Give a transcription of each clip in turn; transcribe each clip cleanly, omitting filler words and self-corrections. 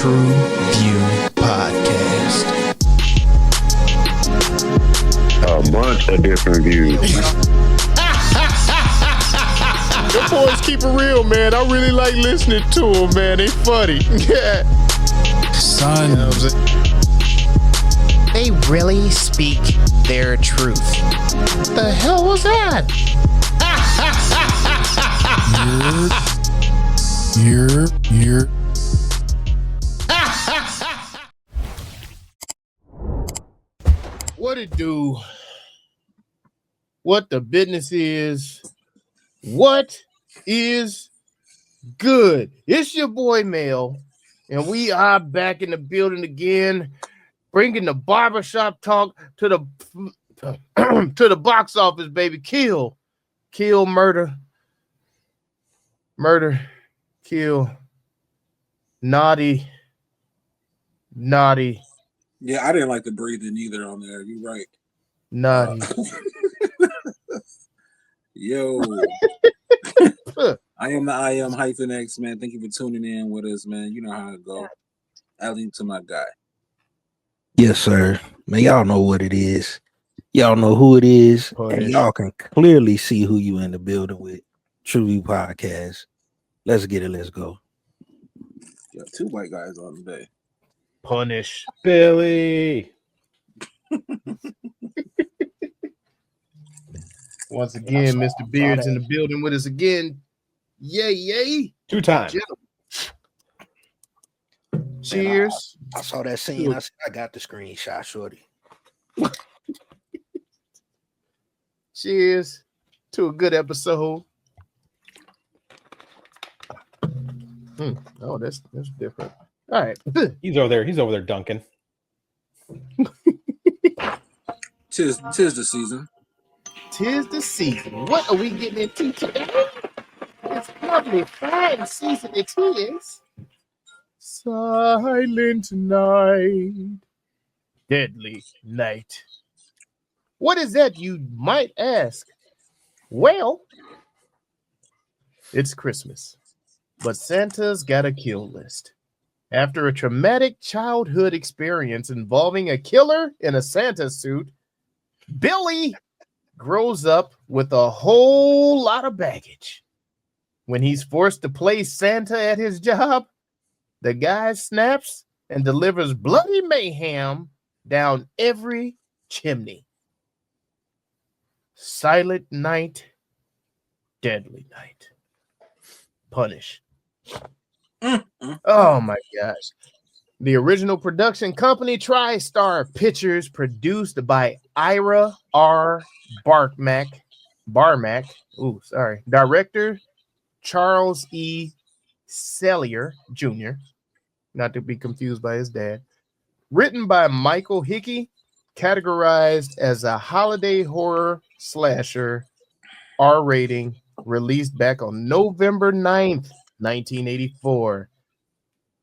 TruVue podcast. A bunch of different views. The boys keep it real, man. I really like listening to them, man. They funny. Yeah. Son, You know what I'm saying? They really speak their truth. What the hell was that? you're. What it do? What the business is? What is good? It's your boy Mel, and we are back in the building again, bringing the barbershop talk to the to the box office, baby. Kill, murder, kill, naughty. Yeah, I didn't like the breathing either on there. You're right. Naughty. Yo. I am -X, man. Thank you for tuning in with us, man. You know how it go. Alley to my guy. Yes, sir. Man, y'all know what it is. Y'all know who it is. And y'all can clearly see who you in the building with. TruVue podcast. Let's get it. Let's go. Got two white guys on today. Punish. Billy. Once again, Mr. Beard's in the building with us again. Yay. 2 times. Cheers. I saw that scene. I said, I got the screenshot, shorty. Cheers to a good episode. Oh, that's different. All right. He's over there dunking. Tis the season. Tis the season. What are we getting into today? It's lovely fine season it is. Silent night. Deadly night. What is that, you might ask? Well, it's Christmas, but Santa's got a kill list. After a traumatic childhood experience involving a killer in a Santa suit, Billy grows up with a whole lot of baggage. When he's forced to play Santa at his job, the guy snaps and delivers bloody mayhem down every chimney. Silent night, deadly night. Punish. Oh my gosh. The original production company, TriStar Pictures, produced by Ira R. Barmack. Director Charles E. Sellier Jr., not to be confused by his dad. Written by Michael Hickey, categorized as a holiday horror slasher, R rating, released back on November 9th, 1984.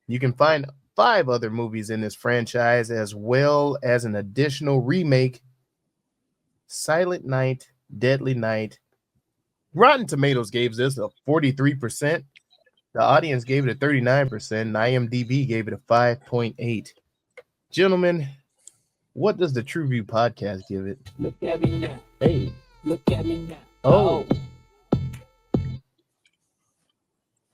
You can find 5 other movies in this franchise, as well as an additional remake, Silent Night, Deadly Night. Rotten Tomatoes gave this a 43%. The audience gave it a 39%. And IMDb gave it a 5.8. Gentlemen, what does the TruVue podcast give it? Look at me now. Hey. Look at me now. Oh.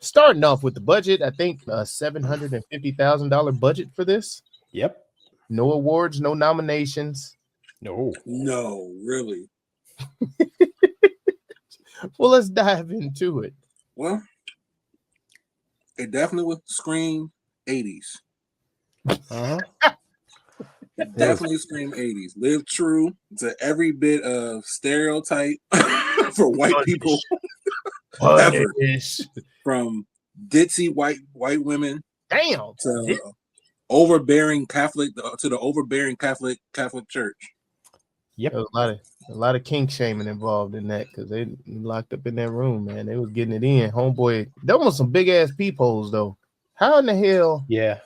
Starting off with the budget, I think a $750,000 budget for this. Yep. No awards, no nominations. No, really. Well, let's dive into it. Well, it definitely would scream 80s. Uh-huh. It definitely scream 80s. Live true to every bit of stereotype for white people. Ever. From ditzy white women, Damn, to overbearing Catholic to the overbearing Catholic Church. Yep. There was a lot of kink shaming involved in that, because they locked up in that room, man. They was getting it in. Homeboy, there was some big ass peepholes though. How in the hell? Yeah.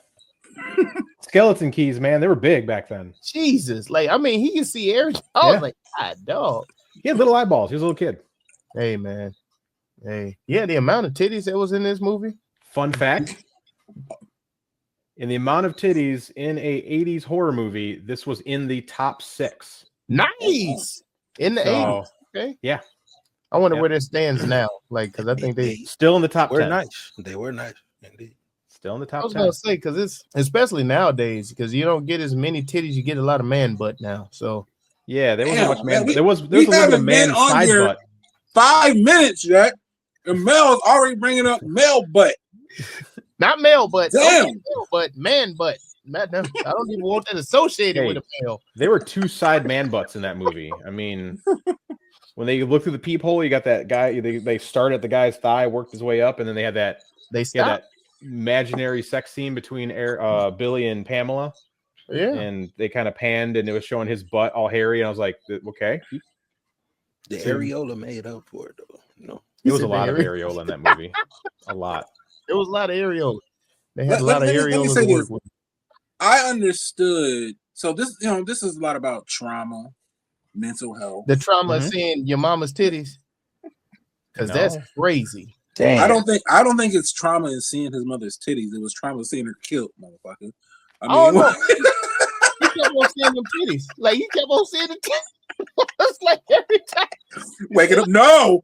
Skeleton keys, man. They were big back then. Jesus, like, I mean, he can see everything. I was like, God, dog. He had little eyeballs. He was a little kid. Hey, man. Hey, yeah, the amount of titties that was in this movie. Fun fact: In the amount of titties in a 80s horror movie, this was in the top 6. Nice. In the 80s. Okay. Yeah. I wonder where this stands now. Like, because I think they still in the top 10. Nice. They were nice. Indeed. Still in the top 10. I was going to say, because it's, especially nowadays, because you don't get as many titties, you get a lot of man butt now. So, yeah, there wasn't much man. Man, there was a little man side butt. 5 minutes, Jack. And Mel is already bringing up male butt. Not male butt. Damn. Okay, male butt, man butt. I don't even want that associated with a male. There were 2 side man butts in that movie. I mean, when they look through the peephole, you got that guy. They start at the guy's thigh, worked his way up, and then they had that. They stopped. That imaginary sex scene between Billy and Pamela. Yeah, and they kind of panned, and it was showing his butt all hairy, and I was like, okay. The areola made up for it, though. No, it was a lot of areola in that movie. A lot. It was a lot of areola. They had a lot of areola to work with. I understood. So this, this is a lot about trauma, mental health. The trauma of seeing your mama's titties, because that's crazy. Damn. I don't think it's trauma in seeing his mother's titties. It was trauma seeing her killed, motherfucker. I mean, no. He kept on seeing them titties. Like, he kept on seeing the titties. It's like every time. Waking up, no.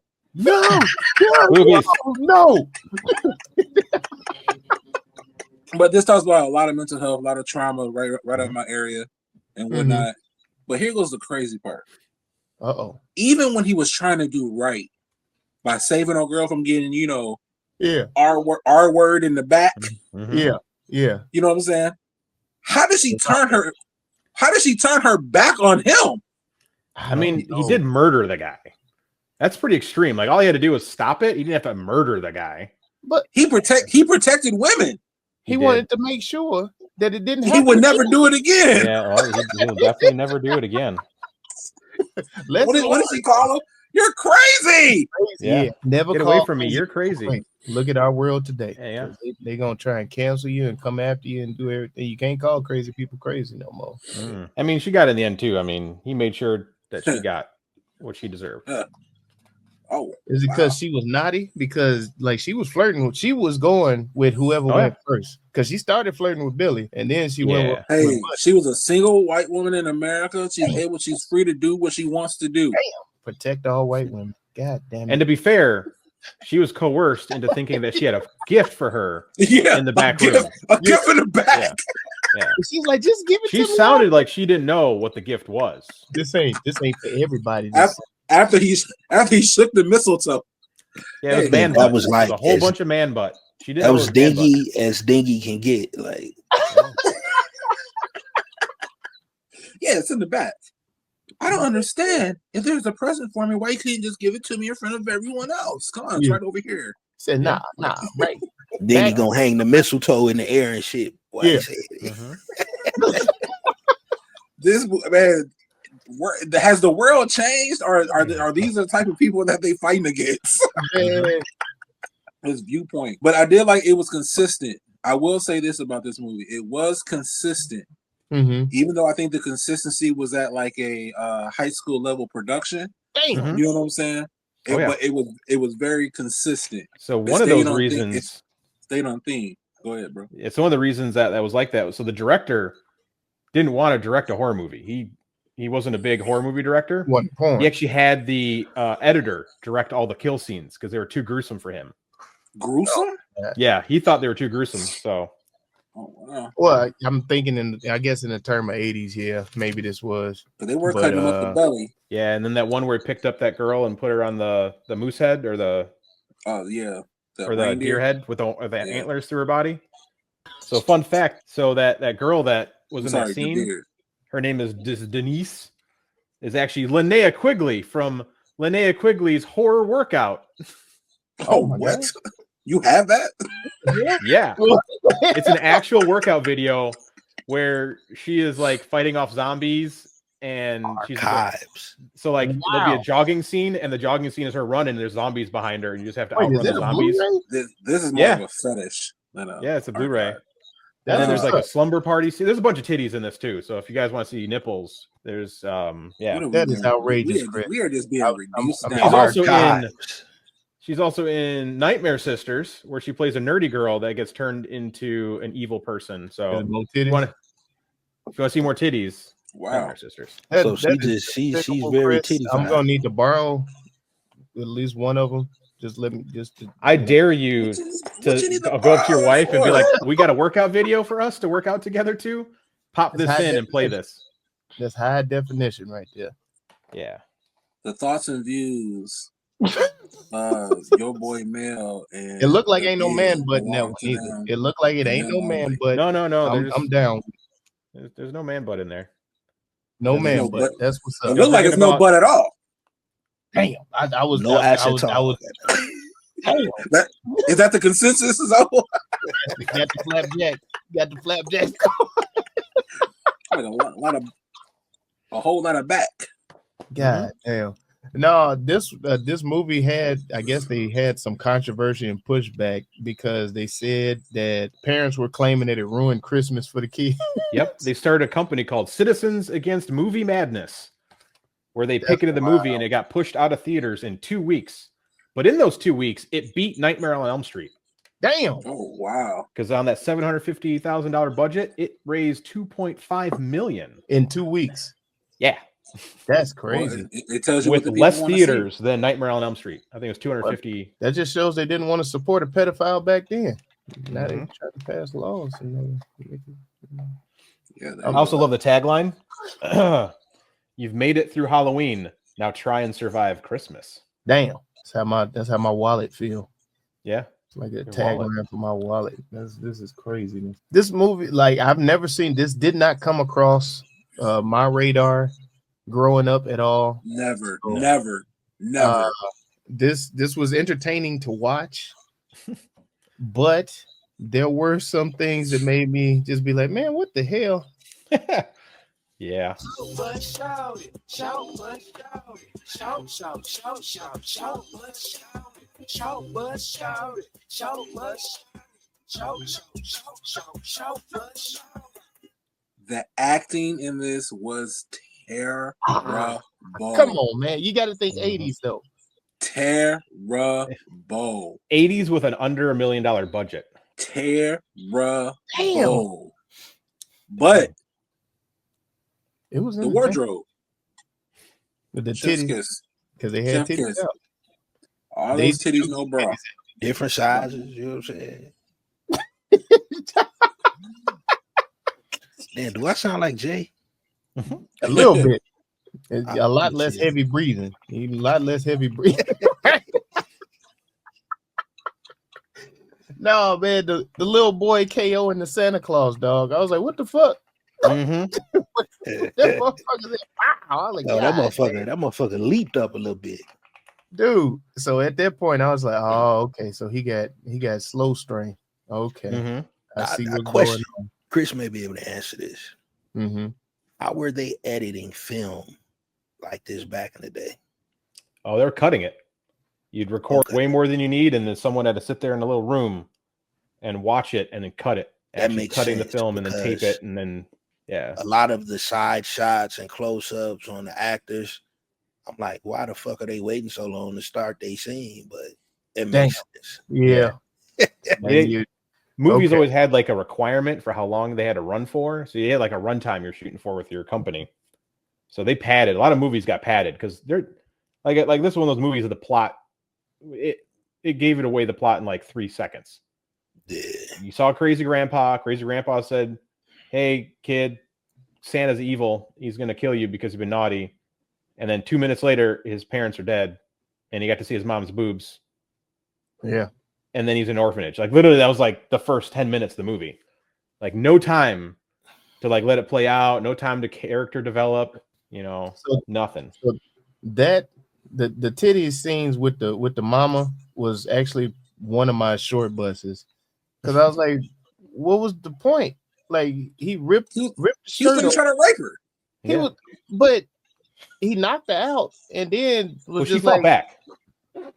But this talks about a lot of mental health, a lot of trauma right up my area and whatnot. But here goes the crazy part. Even when he was trying to do right by saving a girl from getting, R word in the back. Yeah. You know what I'm saying? How did she turn her back on him? I mean, he did murder the guy. That's pretty extreme. Like, all he had to do was stop it. He didn't have to murder the guy. But he protected women. He wanted to make sure that it didn't happen. He would never do it again. Yeah, well, he will definitely never do it again. What does he call him? You're crazy. Yeah. Never get away from me. You're crazy. Look at our world today. Yeah. They're going to try and cancel you and come after you and do everything. You can't call crazy people crazy no more. I mean, she got it in the end, too. I mean, he made sure that she got what she deserved. Is it because she was naughty? Because, like, she was flirting. She was going with whoever went first. Because she started flirting with Billy, and then she went with... Hey, she was a single white woman in America. She's free to do what she wants to do. Protect all white women. God damn it. And to be fair, she was coerced into thinking that she had a gift for her in the back room. A gift in the back. Yeah. She's like, just give it to me. She sounded like she didn't know what the gift was. This ain't for everybody. After he shook the mistletoe. Yeah, it was man butt. That was like a whole bunch of man butt. She didn't. That was dingy as dingy can get. Like, yeah, it's in the back. I don't understand. If there's a present for me, why you couldn't just give it to me in front of everyone else? Come on, it's right over here. Said nah, right. Then you gonna hang the mistletoe in the air and shit. This man. Has the world changed, or are these the type of people that they fighting against? His viewpoint, but I did like it was consistent. I will say this about this movie: it was consistent, even though I think the consistency was at like a high school level production. You know what I'm saying? But it was very consistent. So one of those reasons stayed on theme. Go ahead, bro. It's one of the reasons that was like that. So the director didn't want to direct a horror movie. He wasn't a big horror movie director. He actually had the editor direct all the kill scenes because they were too gruesome for him. Gruesome? Yeah, he thought they were too gruesome. So, well, I'm thinking I guess in the term of 80s, yeah, maybe this was. But they were cutting him up the belly. Yeah, and then that one where he picked up that girl and put her on the moose head or the the deer head with the antlers through her body. So, fun fact: so that girl that was in that scene. Her name is Denise, is actually Linnea Quigley from Linnea Quigley's Horror Workout. Oh, what? You have that? Yeah. It's an actual workout video where she is like fighting off zombies and archives. So like there'll be a jogging scene, and the jogging scene is her running, and there's zombies behind her, and you just have to outrun the zombies. This is more of a fetish. Yeah, it's a Blu-ray. And then there's like a slumber party scene. There's a bunch of titties in this too. So if you guys want to see nipples, there's that is outrageous. We are just being reduced. She's also in She's also in Nightmare Sisters, where she plays a nerdy girl that gets turned into an evil person. So, if you want to see more titties, wow. Nightmare Sisters. So she's very titty. I'm gonna need to borrow at least one of them. Just let me I dare you to go up to your wife and be like, "We got a workout video for us to work out together too. Pop this in and play this." That's high definition right there. Yeah. The thoughts and views your boy Mel, and it looked like ain't no man butt in that one either. It looked like it ain't no man butt. No. I'm down. There's no man butt in there. No man butt. That's what's up. It looked like it's no butt at all. Damn, I was no ass at all. Is that the consensus? Is that got the flapjack? Got the flapjack. Like a whole lot of back. God damn. No, this movie had, I guess they had some controversy and pushback because they said that parents were claiming that it ruined Christmas for the kids. Yep, they started a company called Citizens Against Movie Madness, where they picketed the movie and it got pushed out of theaters in 2 weeks. But in those 2 weeks, it beat Nightmare on Elm Street. Damn. Oh wow. Because on that $750,000 budget, it raised $2.5 million in 2 weeks. Yeah. That's crazy. Well, it tells you with what the less theaters than Nightmare on Elm Street. I think it was 250. That just shows they didn't want to support a pedophile back then. Now they try to pass laws. Yeah. I also love the tagline. You've made it through Halloween. Now try and survive Christmas. Damn. That's how my wallet feel. Yeah. It's like a tagline for my wallet. This is crazy. This movie, like I've never seen this, did not come across my radar growing up at all. Never. This was entertaining to watch, but there were some things that made me just be like, man, what the hell? Yeah. The acting in this was terrible. Come on, man. You got to think 80s though. Terrible. 80s with an under $1 million budget. Terrible. Damn. But it was the wardrobe with the titties, because they had titties out. All those titties, no bra. Different sizes, you know what I'm saying? Damn, do I sound like Jay? A little bit. A lot less heavy breathing. A lot less heavy breathing. No, man, the little boy KO in the Santa Claus, dog. I was like, what the fuck? That motherfucker leaped up a little bit. Dude. So at that point, I was like, oh, okay. So he got slow strain. Okay. I see what's going on. Chris may be able to answer this. How were they editing film like this back in the day? Oh, they're cutting it. You'd record way more than you need, and then someone had to sit there in a little room and watch it and then cut it. That makes cutting sense the film and then tape it, and then a lot of the side shots and close-ups on the actors. I'm like, why the fuck are they waiting so long to start their scene? But it makes sense. Yeah. Movies always had like a requirement for how long they had to run for. So you had like a runtime you're shooting for with your company. So they padded. A lot of movies got padded because they're like this one of those movies of the plot. It gave it away the plot in like 3 seconds. Yeah. You saw Crazy Grandpa. Crazy Grandpa said, "Hey kid, Santa's evil. He's gonna kill you because you've been naughty." And then 2 minutes later, his parents are dead, and he got to see his mom's boobs. Yeah. And then he's in an orphanage. Like literally, that was like the first 10 minutes of the movie. Like no time to like let it play out. No time to character develop. Nothing. So that the titty scenes with the mama was actually one of my short buses, because I was like, what was the point? Like he ripped the shirt. He was trying to rape her. He was, but he knocked her out, and then she fought back.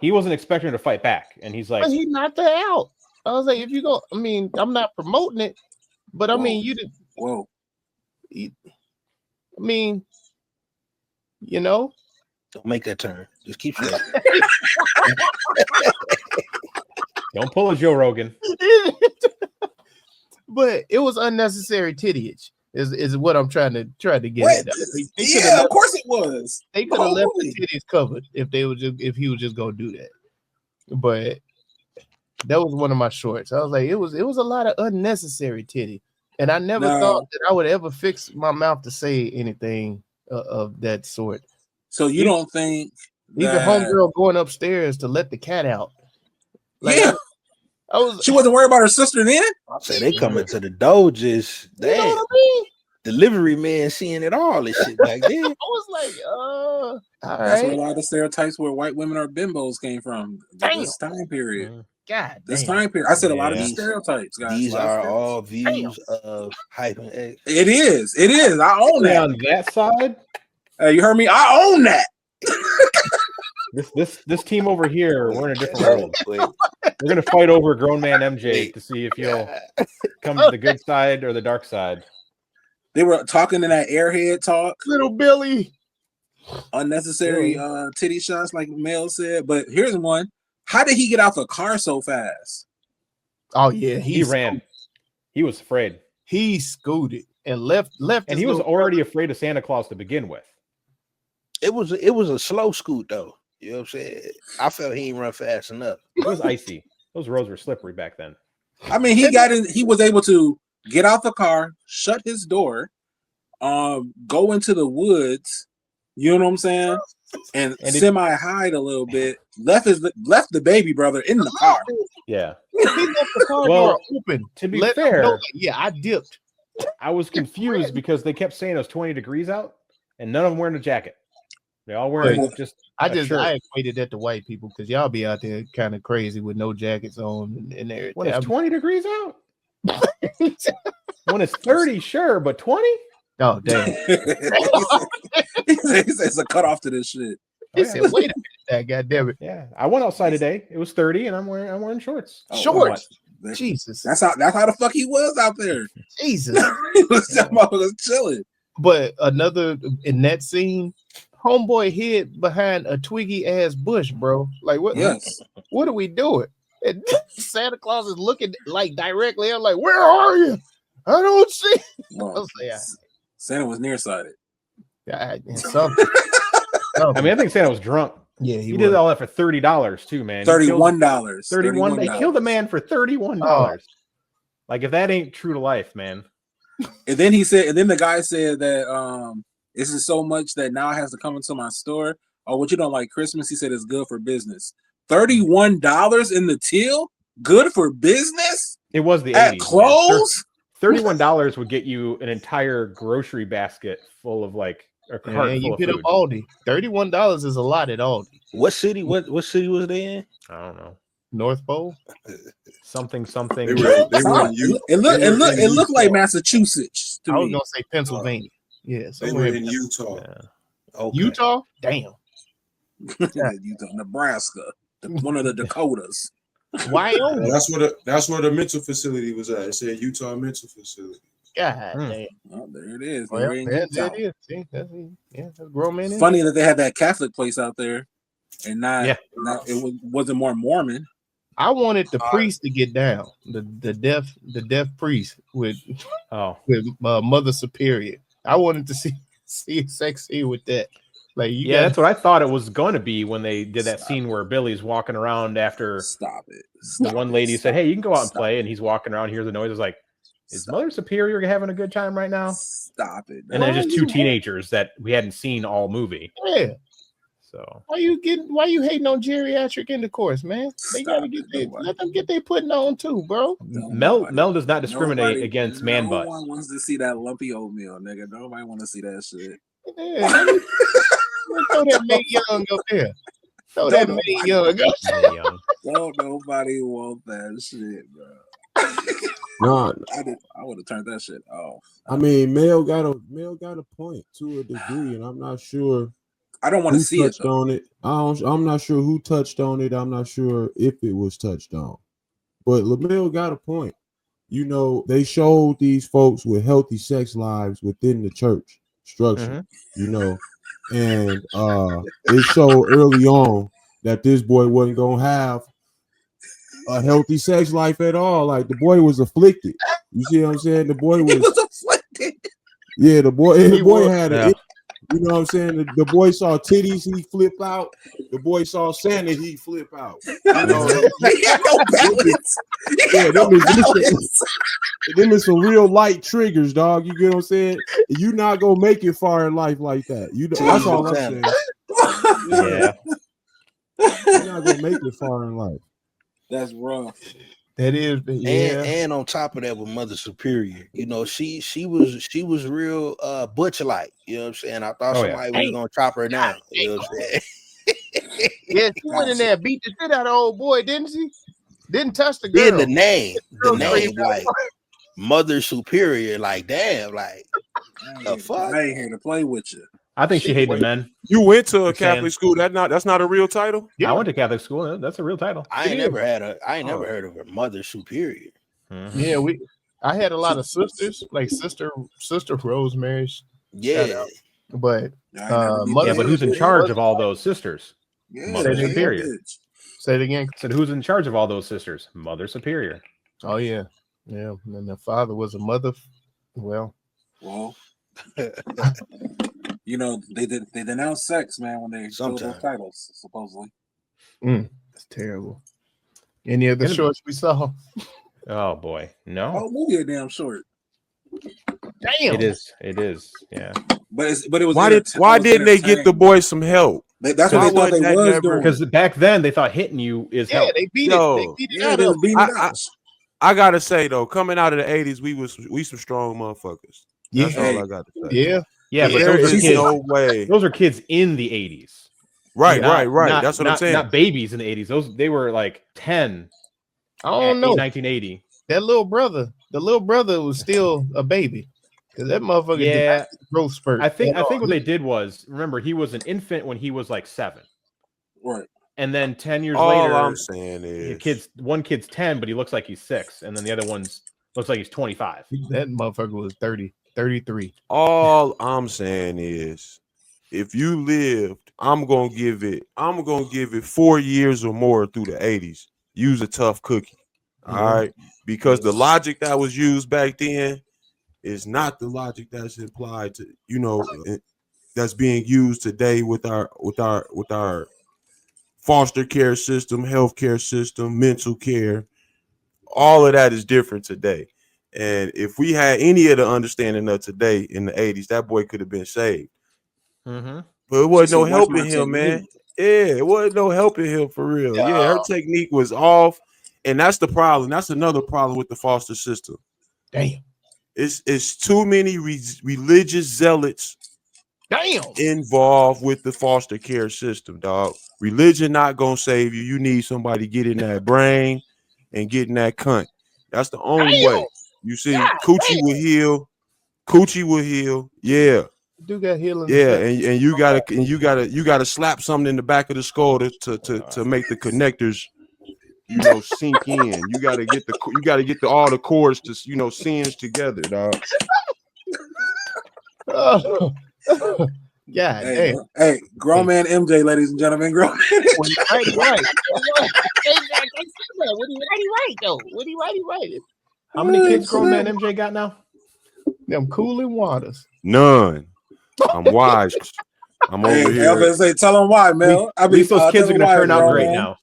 He wasn't expecting her to fight back, and he's like, but he knocked her out. I was like, if you go, I mean, I'm not promoting it, but I mean, you did. Whoa. I mean, Don't make that turn. Just keep straight. Don't pull a Joe Rogan. But it was unnecessary tittyage. Is what I'm trying to get What? at. Yeah, of course it was. They could have left the titties covered if he was just gonna do that. But that was one of my shorts. I was like, it was a lot of unnecessary titty, and I never thought that I would ever fix my mouth to say anything of that sort. So you don't think even homegirl going upstairs to let the cat out? Like, yeah. She wasn't worried about her sister then. I say they coming to the door just you know what I mean? Delivery man seeing it all and shit back then. I was like, all that's right. where a lot of the stereotypes where white women are bimbos came from. This time period. God, this time period. I said a lot of these stereotypes, guys. These are all views of hyphen X. It is. I own that. On that side, you heard me. I own that. This team over here, we're in a different world. We're gonna fight over grown man MJ to see if he'll come to the good side or the dark side. They were talking in that airhead talk. Little Billy. Unnecessary titty shots, like Mel said. But here's one. How did he get out the car so fast? Oh yeah, he ran. He was afraid. He scooted and left. And he was already afraid of Santa Claus to begin with. It was a slow scoot though. You know what I'm saying? I felt he didn't run fast enough. It was icy. Those roads were slippery back then. I mean, he got in. He was able to get out the car, shut his door, go into the woods. You know what I'm saying? And semi-hide a little bit. Left the baby brother in the car. Yeah. He left the car door open. To be fair, I dipped. I was confused because they kept saying it was 20 degrees out, and none of them wearing a jacket. They all wearing just. I equated that to white people because y'all be out there kind of crazy with no jackets on and everything. When it's 20 degrees out. When it's 30, sure, but 20? Oh damn! It's a cutoff to this shit. He said, "Wait a minute, that goddamn it!" Yeah, I went outside today. It was 30, and I'm wearing shorts. Shorts. Jesus, that's how the fuck he was out there. Jesus, he was chilling. But another in that scene, homeboy hid behind a twiggy ass bush, bro. Like what? Yes. What are we doing? And Santa Claus is looking like directly. I'm like, where are you? I don't see. Well, Santa was nearsighted. Yeah, I mean, I think Santa was drunk. Yeah, he did all that for $30 too, man. $31. $31. They killed a man for $31. Oh. Like if that ain't true to life, man. And then the guy said that this is so much that now it has to come into my store. Oh, what you don't like Christmas? He said it's good for business. $31 in the till? Good for business? It was the at 80s. Clothes? $31 would get you an entire grocery basket full of like a cart full of hit food. Up Aldi. $31 is a lot at Aldi. What city? What city was they in? I don't know. North Pole? Something. They were it looked like Massachusetts. I was gonna say Pennsylvania. Yeah, they were in Utah. Yeah. Okay. Utah? Damn. Utah, Nebraska, one of the Dakotas. Wyoming. That's where the mental facility was at. It said Utah Mental Facility. God damn. Oh, there it is. Well, there it is. See, that's grown man. Funny that they had that Catholic place out there, and not wasn't more Mormon. I wanted the priest to get down, the deaf priest with Mother Superior. I wanted to see sex scene with that. Like that's what I thought it was going to be when they did that scene where Billy's walking around after. The one lady said, "Hey, you can go out and play," and he's walking around, hears the noise. I was like, "Is Mother Superior having a good time right now?" Stop it! And then just two teenagers that we hadn't seen all movie. Yeah. So why you hating on geriatric intercourse, man? They gotta let them get their putting on too, bro. Mel does not discriminate against man butt. No one wants to see that lumpy oatmeal, nigga. Nobody want to see that shit. Yeah, throw that May Young up there. Throw that May Young. Don't nobody want that shit, bro. No, I would have turned that shit off. I mean, Mel got a point to a degree, and I'm not sure. I don't want to see it on it. I'm not sure who touched on it. I'm not sure if it was touched on. But LaMel got a point. You know, they showed these folks with healthy sex lives within the church structure. You know, and it showed early on that this boy wasn't gonna have a healthy sex life at all. Like the boy was afflicted. You see what I'm saying? The boy was afflicted. Yeah, the boy had Yeah. you know what I'm saying? The boy saw titties, he flip out. The boy saw Santa, he flip out. You know, He had no balance. Them is some real light triggers, dog. You get what I'm saying? You not gonna make it far in life like that. That's all I'm saying. Yeah. You're not gonna make it far in life. That's rough. That is, yeah. And on top of that, with Mother Superior, you know, she was real butch like. You know what I'm saying? I thought somebody was gonna chop her down. You know what I'm saying? Yeah, she went in there, beat the shit out of old boy, didn't she? Didn't touch the girl. Then the name like Mother Superior, like damn, like the fuck. I ain't here to play with you. I think she hated men. You went to a Catholic school. That's not a real title. Yeah. I went to Catholic school. That's a real title. I ain't never heard of her Mother Superior. Mm-hmm. Yeah, I had a lot of sisters, like sister Rosemary. Yeah, but but who's in charge of all those sisters? Mother Superior. Say it again. Said who's in charge of all those sisters? Mother Superior. Oh yeah, yeah. And then the father was a mother. Well. You know, they denounce sex, man, when they fill those titles, supposedly. That's terrible. Any of the shorts we saw? Oh boy, no. Oh, movie a damn short. Damn. It is. Yeah. But it was. Why didn't they get the boys some help? That's what they thought they was doing. Because back then they thought hitting you is help. They beat it. I gotta say though, coming out of the 80s, we some strong motherfuckers. That's all I got to say. Yeah, but there those are is kids. No way. Those are kids in the 80s. Right. That's what I'm saying. Not babies in the 80s. They were like 10. I don't know. 1980. The little brother was still a baby. Because that motherfucker did growth spurt. I think what they did was, remember, he was an infant when he was like 7. Right. And then 10 years all later, I'm saying is one kid's 10, but he looks like he's 6, and then the other one's looks like he's 25. That motherfucker was 30, 33. All I'm saying is, if you lived, I'm gonna give it 4 years or more through the 80s. Use a tough cookie. All right, because the logic that was used back then is not the logic that's implied to, you know, that's being used today with our foster care system, healthcare system, mental care. All of that is different today. And if we had any of the understanding of today in the 80s, that boy could have been saved. Mm-hmm. But it wasn't no helping him, man. Yeah, it wasn't no helping him for real. Yeah, her technique was off. And that's the problem. That's another problem with the foster system. Damn. It's too many religious zealots involved with the foster care system, dog. Religion not gonna save you. You need somebody getting that brain and getting that cunt. That's the only way. You see, Coochie will heal. Yeah. Do got healing. Yeah, and you gotta slap something in the back of the skull to make the connectors, you know, sink in. You gotta get all the chords to, you know, singe together, dog. Yeah. Hey, grown man MJ, ladies and gentlemen, grown man. Right. Right. How many kids grown man MJ got now? Them cooling waters. None. I'm wise. I'm over here. I was gonna say, tell them why, Mel. At least those kids are gonna turn out great now.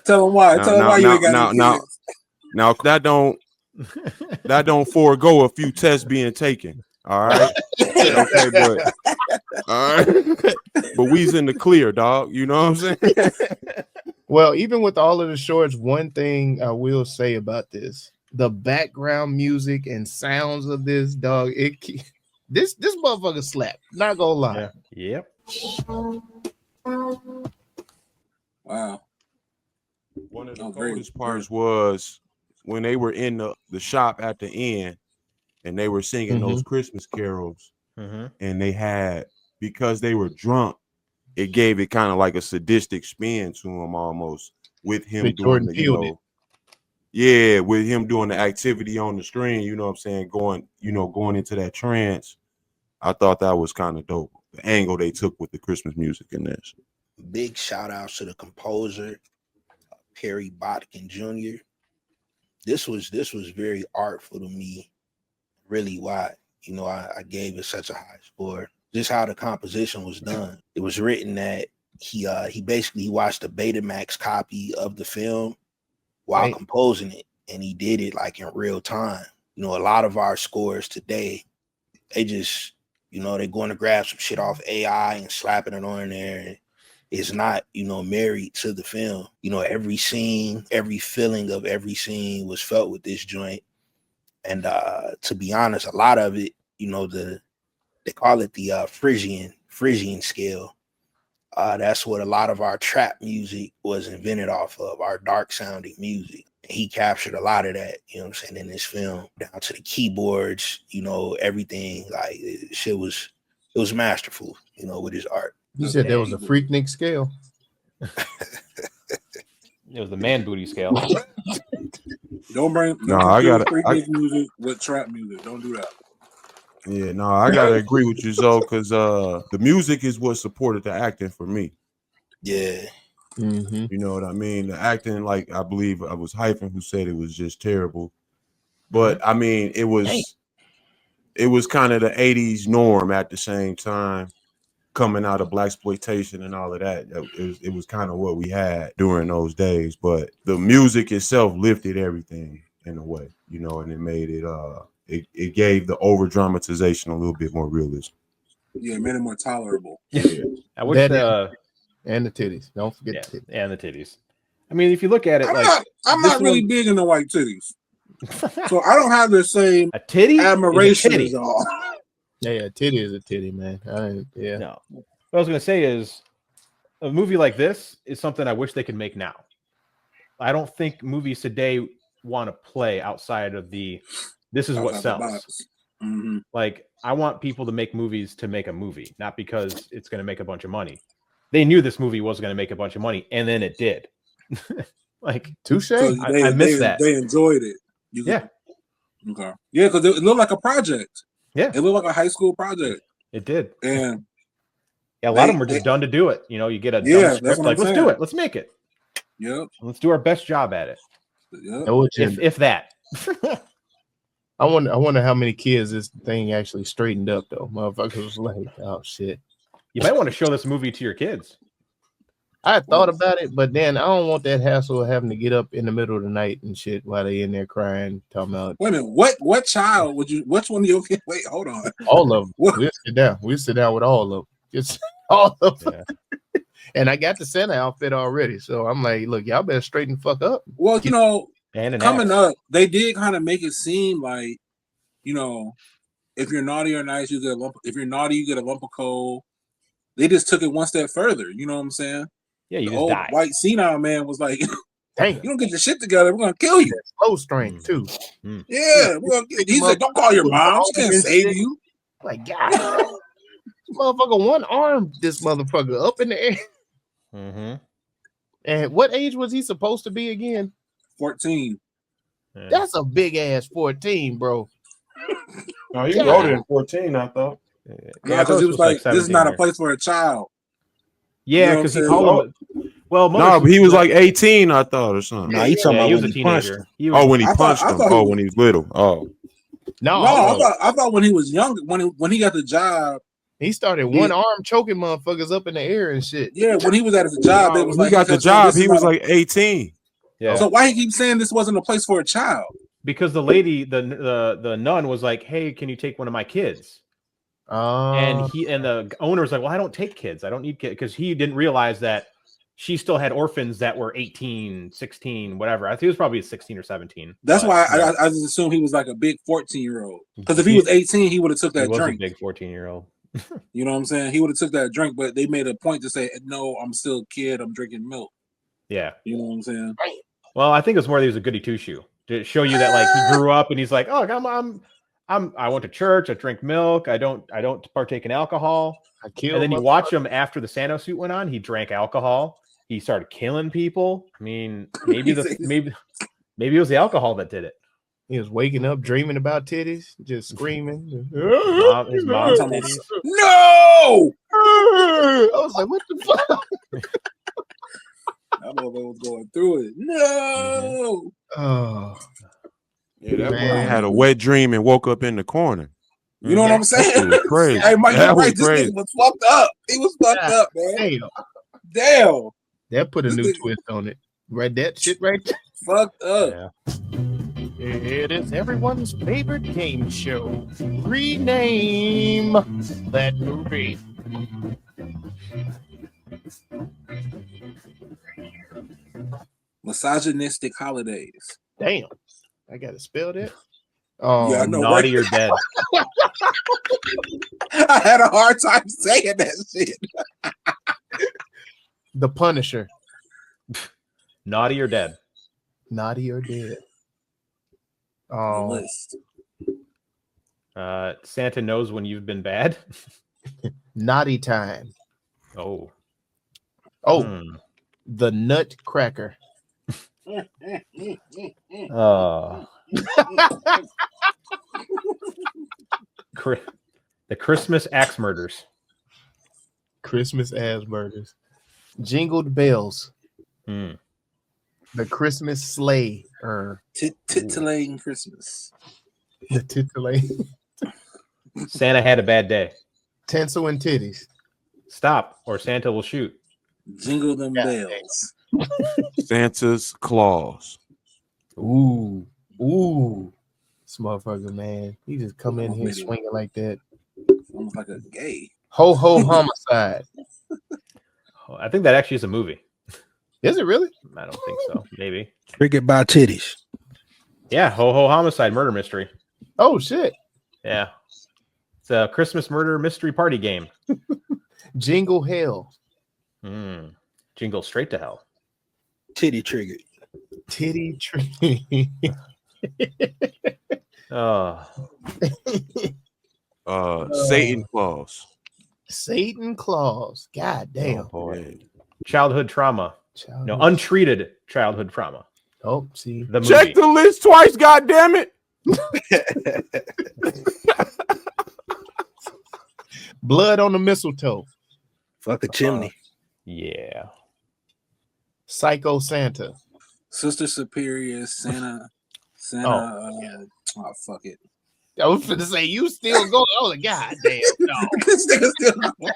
Tell them why. Tell them why you ain't got any kids. Now that don't forego a few tests being taken. All right. Okay, but all right. But we's in the clear, dog. You know what I'm saying? Well, even with all of the shorts, one thing I will say about this: the background music and sounds of this, dog. This motherfucker slap. Not gonna lie. Yeah. Yep. Wow. One of the coolest parts was when they were in the shop at the end and they were singing those Christmas carols, and they had, because they were drunk, it gave it kind of like a sadistic spin to them almost, with him doing the, you know, yeah, with him doing the activity on the screen, you know what I'm saying, going into that trance. I thought that was kind of dope. the angle they took with the Christmas music in this. Big shout out to the composer, Perry Botkin Jr. This was very artful to me. Really, why I gave it such a high score. Just how the composition was done. It was written that he basically watched a Betamax copy of the film while composing it, and he did it like in real time. A lot of our scores today, they just they're going to grab some shit off AI and slapping it on there. And it's not, married to the film. Every scene, every feeling of every scene was felt with this joint. And to be honest, a lot of it, they call it the Phrygian scale. That's what a lot of our trap music was invented off of, our dark sounding music. He captured a lot of that, in this film, down to the keyboards, everything. Like it was masterful, with his art. You said there was a Freaknik scale. It was the man booty scale. Don't bring Freaknik music with trap music. Don't do that. Yeah, no, I gotta agree with you, Zoe, because the music is what supported the acting for me. Yeah. Mm-hmm. You know what I mean? The acting, like I believe I was Hyphen who said it was just terrible. But I mean, it was kind of the 80s norm at the same time, coming out of blaxploitation and all of that. It was kind of what we had during those days. But the music itself lifted everything in a way, and it made it it gave the over dramatization a little bit more realism. Yeah, it made it more tolerable. Yeah. I wish and the titties. Don't forget the titties. And the titties. I mean, if you look at it, I'm not really big into white titties, so I don't have the same admiration as y'all. Yeah, titty is a titty, man. No, what I was gonna say is, a movie like this is something I wish they could make now. I don't think movies today want to play outside of this is what sells. Mm-hmm. Like, I want people to make movies to make a movie, not because it's going to make a bunch of money. They knew this movie was going to make a bunch of money, and then it did. Like, touche. So I missed that. They enjoyed it. Yeah. Okay. Yeah, because it looked like a project. Yeah. It looked like a high school project. It did. And a lot of them were just done to do it. You get a dumb script, like, let's do it. Let's make it. Yep. Let's do our best job at it. Yep. If that. I wonder how many kids this thing actually straightened up, though. Motherfuckers was like, oh shit. You might want to show this movie to your kids. I thought about it, but then I don't want that hassle of having to get up in the middle of the night and shit while they in there crying, talking about. Wait a minute, what child would you? Which one of your kids? Wait, hold on. All of them. We'll sit down. We'll sit down with all of them. Just all of them. Yeah. And I got the Santa outfit already, so I'm like, look, y'all better straighten the fuck up. Well, coming up, they did kind of make it seem like, if you're naughty or nice, you get a lump. If you're naughty, you get a lump of coal. They just took it one step further. You know what I'm saying? Yeah, you the just old die. White senile man was like, "Dang, you don't get your shit together, we're gonna kill you." Slow strain too. Yeah, he said, "Don't call your mom; she can't save you." Like, God, this motherfucker one arm, this motherfucker up in the air. Mm-hmm. And what age was he supposed to be again? 14. Yeah. That's a big ass 14, bro. No, he wrote it in 14, I thought. Yeah, because he was like, "This is not a place for a child." Yeah, because he called him. Well, no, but he was like 18, I thought, or something. No, he talking about he was when a he punched teenager. him. When he punched him. When he was little. Oh. No, I thought when he was young, when he got the job, he started one arm choking motherfuckers up in the air and shit. Yeah, when he was at his job, it was he got the job. He was like 18. Yeah. So why he keep saying this wasn't a place for a child? Because the lady, the nun, was like, "Hey, can you take one of my kids?" And the owner was like, "Well, I don't take kids. I don't need kids," because he didn't realize that she still had orphans that were 18, 16, whatever. I think he was probably 16 or 17. That's why I just assumed he was like a big 14-year-old. Because if he was 18, he would have took that drink. A big 14-year-old. You know what I'm saying? He would have took that drink, but they made a point to say, "No, I'm still a kid. I'm drinking milk." Yeah. You know what I'm saying? Well, I think it was more that he was a goody two-shoe to show you that like he grew up and he's like, "Oh, I went to church. I drink milk. I don't partake in alcohol." And then you watch him after the Santa suit went on. He drank alcohol. He started killing people. I mean, maybe it was the alcohol that did it. He was waking up dreaming about titties, just screaming. His mom's titties. No! I was like, what the fuck? I don't know if I was going through it. No! Oh. Yeah, that boy had a wet dream and woke up in the corner. You know what I'm saying? That was crazy. Hey, Mike, that was this crazy. nigga was fucked up. He was fucked up, man. Damn. That put a new twist on it. Right, that shit right there. Fucked up. Yeah. It is everyone's favorite game show. Rename that movie. Misogynistic holidays. Damn. I gotta spell that. Yeah, I know, Naughty right? or Dead. I had a hard time saying that shit. The Punisher. Naughty or Dead. Naughty or Dead. List. Santa knows when you've been bad. Naughty Time. Oh. The Nutcracker. The Christmas Axe Murders. Christmas Ass Murders. Jingled Bells. Hmm. The Christmas Sleigh. Titillating Christmas. The titillating. Santa had a bad day. Tinsel and Titties. Stop, or Santa will shoot. Jingle them bells. Santa's claws. Ooh. This motherfucker, man. He just come in here swinging like that. Almost like a gay. Ho Ho Homicide. I think that actually is a movie. Is it really? I don't think so. Maybe. Triggered by titties. Yeah, Ho Ho Homicide murder mystery. Oh shit. Yeah. It's a Christmas murder mystery party game. Jingle Hell. Jingle straight to hell. Titty triggered. Titty tree. Satan claws. Satan Claus. God damn. Oh, boy. Childhood trauma. No, untreated childhood trauma. Oh, see. The movie. Check the list twice, God damn it. Blood on the Mistletoe. Fuck a chimney. Yeah. Psycho Santa. Sister Superior, Santa. Fuck it. I was going to say, you still go. Oh, God damn. No. This nigga still going.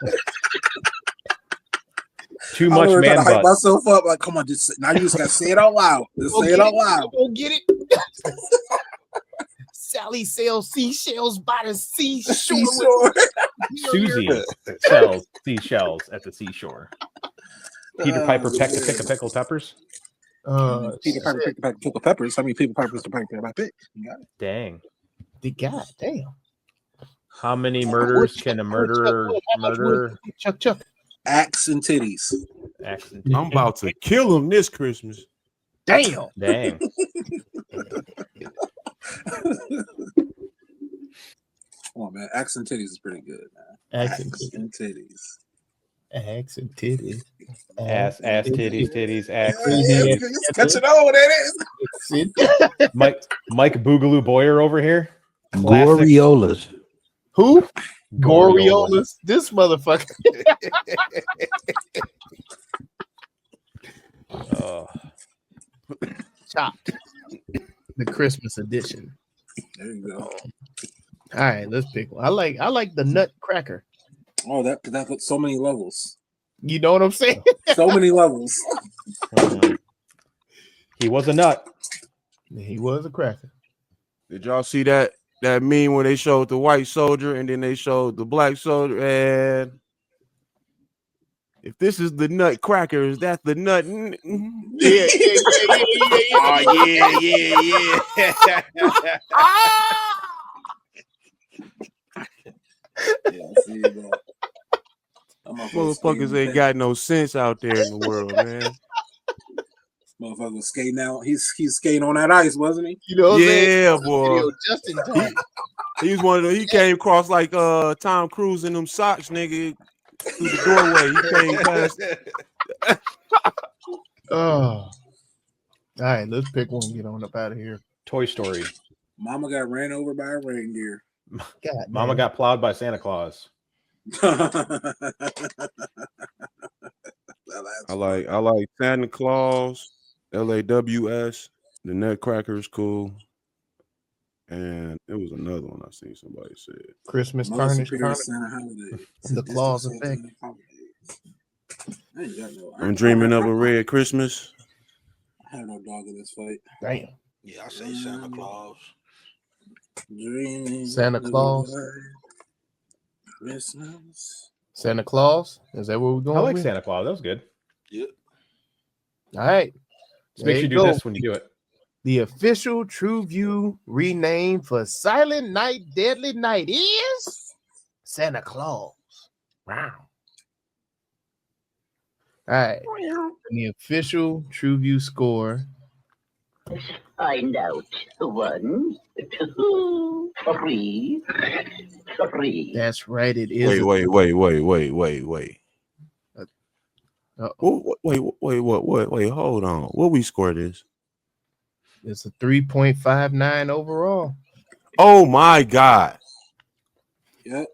Too much man butt. Hype butt. myself up. Like, come on, now you just got to say it out loud. Just say it out loud. Go get it. Sally sells seashells by the seashore. Susie sells seashells at the seashore. Peter Piper pecked a pick of pickled peppers. Peter Piper picked a pack of pickled peppers. How many Peter Pipers to pick my pick? Dang. God damn. How many murders can a murderer murder? Chuck. Axe and titties. I'm about to kill him this Christmas. Damn. Dang. Come on, man. Axe and titties is pretty good, man. Axe and titties. Axe and titties. Ass, titties, axe. Just catch it on, that is. Mike Boogaloo Boyer over here. Gloriolas. Who? Goriolas. This motherfucker. Chopped. The Christmas edition. There you go. All right, let's pick one. I like the Nutcracker. Oh, that got so many levels. You know what I'm saying? So many levels. He was a nut. He was a cracker. Did y'all see that meme when they showed the white soldier and then they showed the black soldier? And if this is the Nutcracker, is that the nut? Yeah. Oh yeah. Yeah, I see that. Motherfuckers ain't got no sense out there in the world, man. Motherfucker was skating out. He's skating on that ice, wasn't he? You know what I'm saying? Boy. Just in time. He was one of those. He came across like Tom Cruise in them socks, nigga, through the doorway. He came past. Oh. All right, let's pick one and get on up out of here. Toy Story. Mama got ran over by a reindeer. God, Mama got plowed by Santa Claus. God, Mama got plowed by Santa Claus. I like Santa Claus, LAWS, the Nutcracker is cool, and it was another one I seen somebody said. Christmas Mother Carnage, Superior Santa Holiday. the claws effect. I ain't got no. I'm dreaming of a red Christmas. I have no dog in this fight. Damn. Yeah, I say Santa Claus. Dreaming Santa Claus. Christmas. Santa Claus. Is that what we're going I like with? Santa Claus. That was good. Yep. All right. Just make sure you do this when you do it. The official TruVue rename for Silent Night, Deadly Night is Santa Claus. Wow. All right. The official TruVue score. Find out. 1, 2, 3, 3. That's right. It is. Wait. Wait. Hold on. What we score this? It's a 3.59 overall. Oh my God. Yep.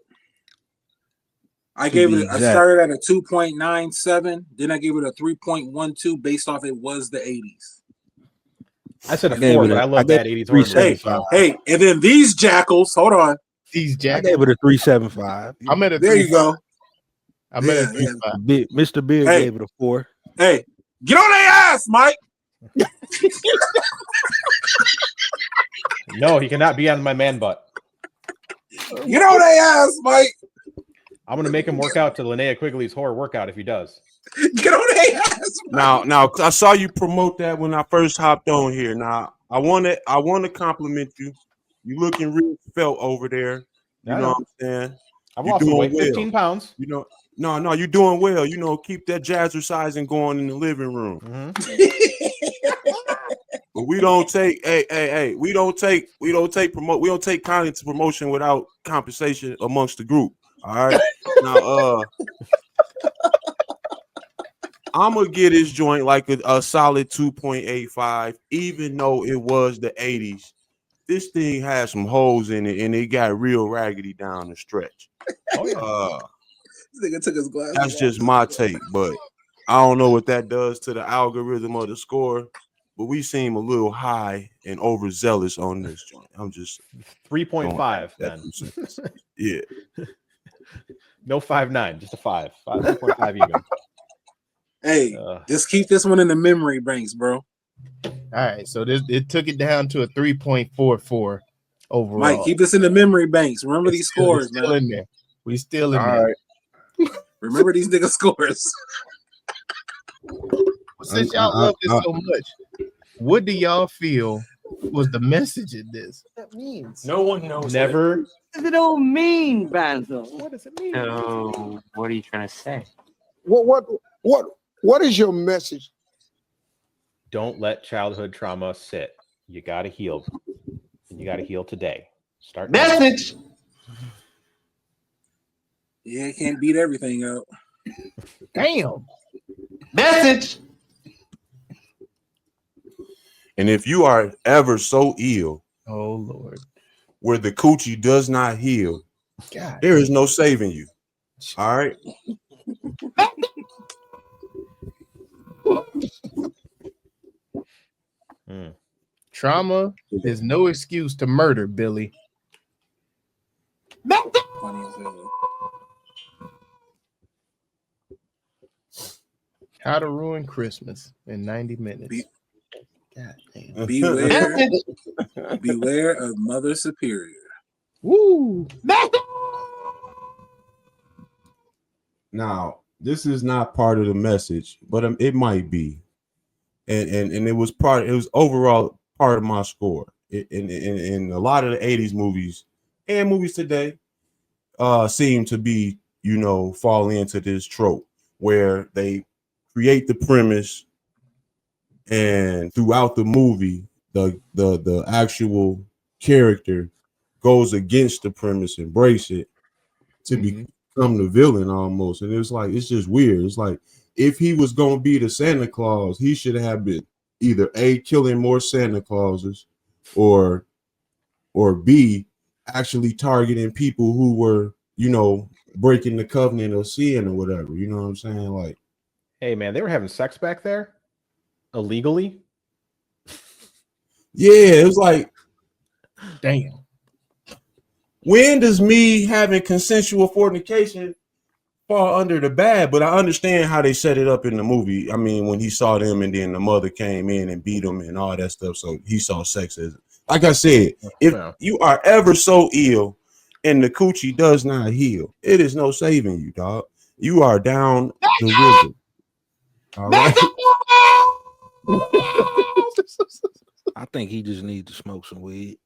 I started at a 2.97, then I gave it a 3.12 based off it was the 80s. I said a 4, but I love that 80s horror movie. Hey, and then these jackals, hold on. These jackals. I gave it a 3.75. I'm at a There you go. I'm at a 3.5. Mr. Big gave it a 4. Hey, get on their ass, Mike. No, he cannot be on my man butt. Get on their ass, Mike. I'm gonna make him work out to Linnea Quigley's horror workout if he does. Get on their ass. Mike. Now, I saw you promote that when I first hopped on here. Now, I want to compliment you. You looking real felt over there. You know what I'm saying? I've lost some weight, 15 pounds. You know, no, you're doing well. You know, keep that jazzercising going in the living room. But we don't take, we don't take content to promotion without compensation amongst the group. All right. Now, I'm gonna get this joint like a solid 2.85, even though it was the 80s. This thing has some holes in it, and it got real raggedy down the stretch. Oh yeah. This nigga took his glasses. That's just my take, but I don't know what that does to the algorithm of the score. But we seem a little high and overzealous on this joint. I'm just 3.5 then. Yeah. No 5.9, just a 5. 3.5 even. Hey, just keep this one in the memory banks, bro. All right, so it took it down to a 3.44 overall. Mike, keep this in the memory banks. Remember these scores, still man. In there. We still in All there. Right. Remember these nigga scores. Since y'all love this so much, what do y'all feel was the message in this? That means no one knows. Never. What does it all mean, Basil? What does it mean? So, what are you trying to say? What is your message? Don't let childhood trauma sit. You got to heal. And you got to heal today. Start. Message. Yeah, can't beat everything out. Damn. Message. And if you are ever so ill, oh Lord, where the coochie does not heal, God, there is no saving you. All right. Trauma is no excuse to murder, Billy. How to ruin Christmas in 90 minutes. God damn. Beware of Mother Superior. Woo! Now, this is not part of the message, but it might be, and it was overall part of my score. In a lot of the 80s movies and movies today, seem to be, fall into this trope where they create the premise, and throughout the movie, the actual character goes against the premise, embrace it to become the villain almost. And it's just weird. It's like, if he was going to be the Santa Claus, he should have been either killing more Santa Clauses or or B, actually targeting people who were, you know, breaking the covenant of sin or whatever. You know what I'm saying? Like, hey man, they were having sex back there illegally. Yeah, it was like, damn. When does me having consensual fornication fall under the bad? But I understand how they set it up in the movie. I mean, when he saw them and then the mother came in and beat him and all that stuff, so he saw sex as, like I said, if you are ever so ill and the coochie does not heal, it is no saving you, dog. You are down the river. All right. I think he just needs to smoke some weed.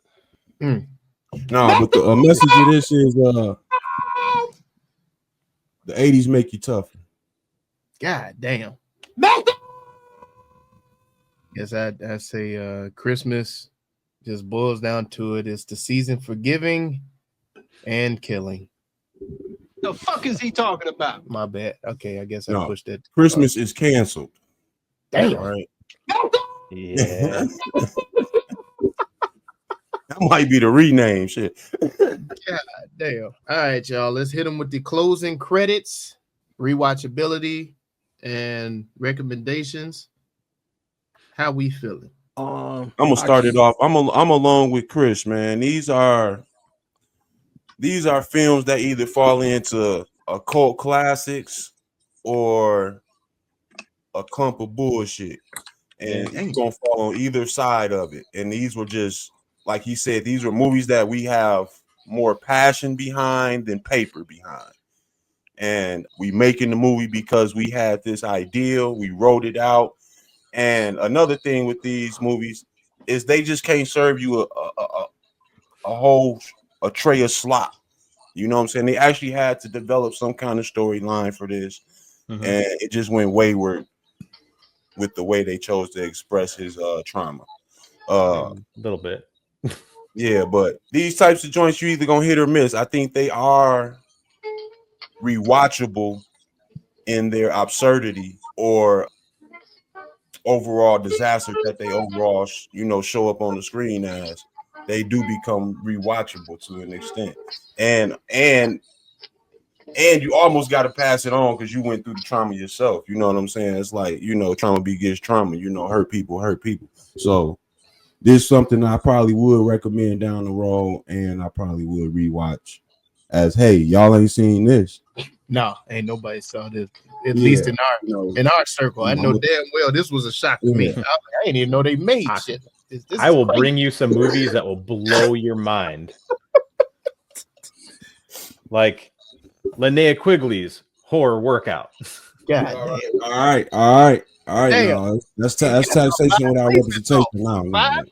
No, but the message of this is the 80s make you tougher. God damn. Yes, I say Christmas just boils down to it. It's the season for giving and killing. The fuck is he talking about? My bad. Okay, I guess I No, pushed it. Christmas is canceled. Damn. All right. Yeah. That might be the rename shit. God damn. All right, y'all. Let's hit them with the closing credits, rewatchability, and recommendations. How we feeling? I'm gonna start it off. I'm along with Chris, man. These are films that either fall into a cult classics or a clump of bullshit, and you're gonna fall on either side of it. And these were just, like he said, these were movies that we have more passion behind than paper behind. And we making the movie because we had this ideal, we wrote it out. And another thing with these movies is they just can't serve you a whole tray of slop. You know what I'm saying? They actually had to develop some kind of storyline for this, and it just went wayward with the way they chose to express his trauma. A little bit. Yeah, but these types of joints, you either gonna hit or miss. I think they are rewatchable in their absurdity or overall disaster that they overall, show up on the screen as. They do become rewatchable to an extent, and you almost got to pass it on because you went through the trauma yourself. You know what I'm saying? It's like, trauma begets trauma. Hurt people. So this is something I probably would recommend down the road, and I probably would rewatch. As, hey, y'all ain't seen this. No, ain't nobody saw this. At least in our circle. I know damn well this was a shock to me. I didn't even know they made shit. This I will crazy. bring you some movies that will blow your mind. Like Linnea Quigley's horror workout. God all right, y'all. That's taxation without representation now.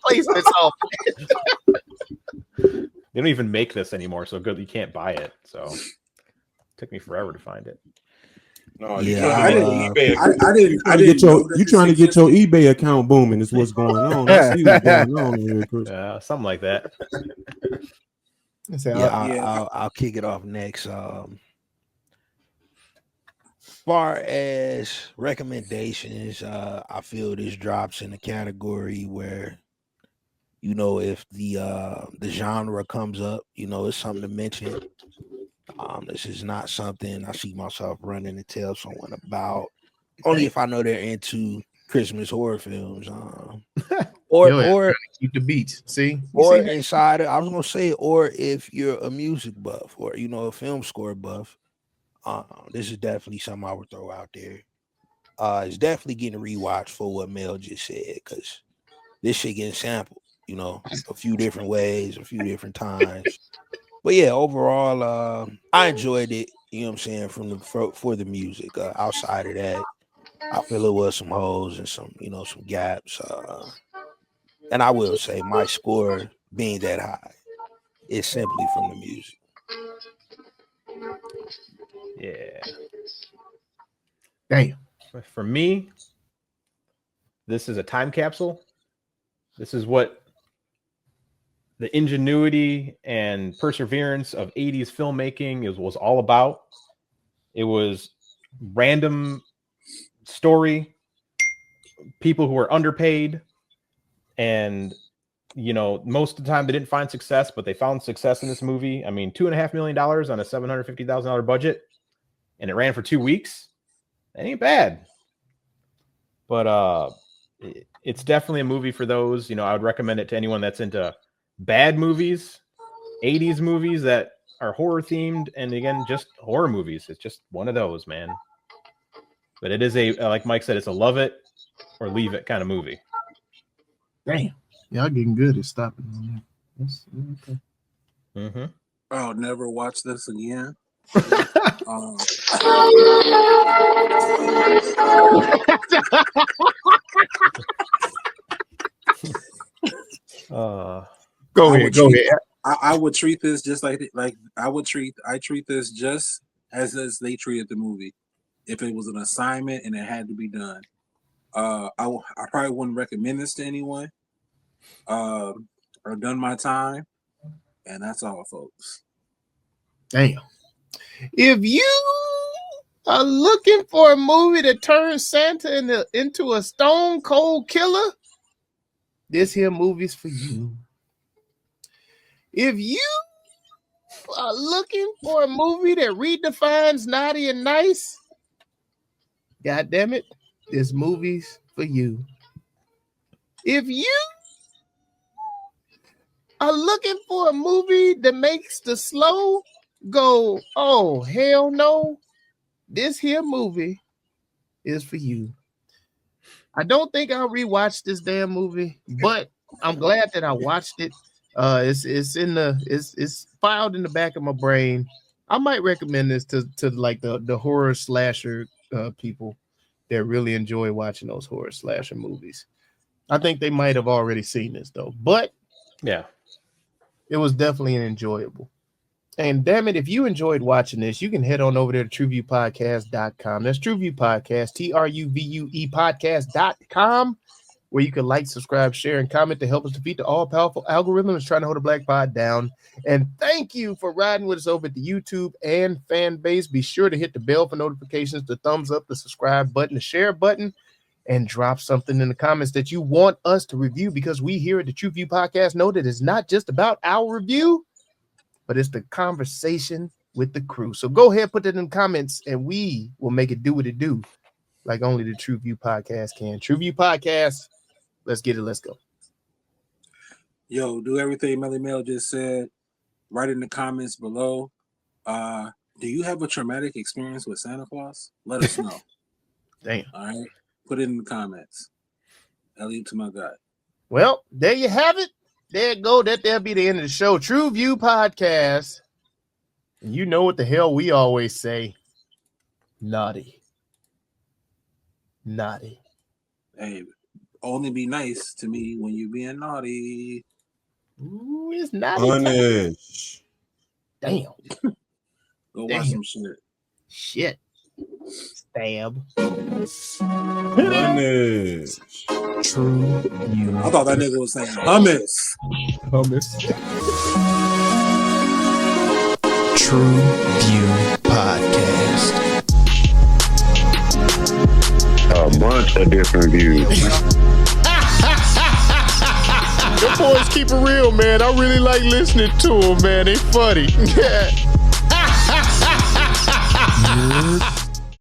Placements off. They don't even make this anymore, so good you can't buy it. So it took me forever to find it. No, Yeah, I didn't. You trying to get your eBay account booming? Is what's going on. I see what's going on here, Chris. Something like that. I'll kick it off next. Far as recommendations, I feel this drops in the category where, if the genre comes up, it's something to mention. This is not something I see myself running to tell someone about. Only if I know they're into Christmas horror films. Or keep the beats. See? Or inside it, I was gonna say, or if you're a music buff or a film score buff, this is definitely something I would throw out there. It's definitely getting rewatched for what Mel just said, because this shit getting sampled, a few different ways, a few different times. But yeah, overall, I enjoyed it. You know what I'm saying, for the music. Outside of that, I feel it was some holes and some gaps. And I will say my score being that high is simply from the music. Yeah. Damn. For me, this is a time capsule. This is what the ingenuity and perseverance of 80s filmmaking was all about. It was random story, people who were underpaid, and you know, most of the time they didn't find success, but they found success in this movie. I mean, $2.5 million on a $750,000 budget, and it ran for 2 weeks. That ain't bad. But it's definitely a movie for those. You know, I would recommend it to anyone that's into bad movies, 80s movies that are horror themed, and again, just horror movies. It's just one of those, man. But it is like Mike said, it's a love it or leave it kind of movie. Damn. Y'all getting good at stopping on that. Okay. Mm-hmm. I'll never watch this again. Go ahead. I would treat this just like I treat this just as they treated the movie. If it was an assignment and it had to be done, I probably wouldn't recommend this to anyone. Or done my time, and that's all, folks. Damn. If you are looking for a movie that turns Santa into a stone cold killer, this here movie's for you. If you are looking for a movie that redefines naughty and nice, God damn it, this movie's for you. If you are looking for a movie that makes the slow go, oh, hell no, this here movie is for you. I don't think I'll rewatch this damn movie, but I'm glad that I watched it. It's filed in the back of my brain. I might recommend this to like the horror slasher people that really enjoy watching those horror slasher movies. I think they might have already seen this though, but yeah, it was definitely enjoyable. And damn it, if you enjoyed watching this, you can head on over there to TruVuePodcast.com. That's TruVue Podcast, TruVue Podcast.com, where you can like, subscribe, share, and comment to help us defeat the all-powerful algorithm that's trying to hold the Black Pod down. And thank you for riding with us over at the YouTube and fan base. Be sure to hit the bell for notifications, the thumbs up, the subscribe button, the share button, and drop something in the comments that you want us to review, because we here at the TruVue Podcast know that it's not just about our review, but it's the conversation with the crew. So go ahead, put that in the comments, and we will make it do what it do, like only the TruVue Podcast can. TruVue Podcast, let's get it. Let's go. Yo, do everything Melly Mel just said. Write in the comments below. Do you have a traumatic experience with Santa Claus? Let us know. Damn. All right. Put it in the comments. I'll leave it to my God. Well, there you have it. There you go. That'll be the end of the show. TruVue Podcast. And you know what the hell we always say. Naughty. Naughty. Hey, only be nice to me when you're being naughty. Ooh, it's naughty. Punish. Damn. Go watch some shit. Shit. Stab. Punish. TruVue. I thought that nigga was saying hummus. Hummus. TruVue Podcast. A bunch of different views. Your boys keep it real, man. I really like listening to them, man. They funny. You're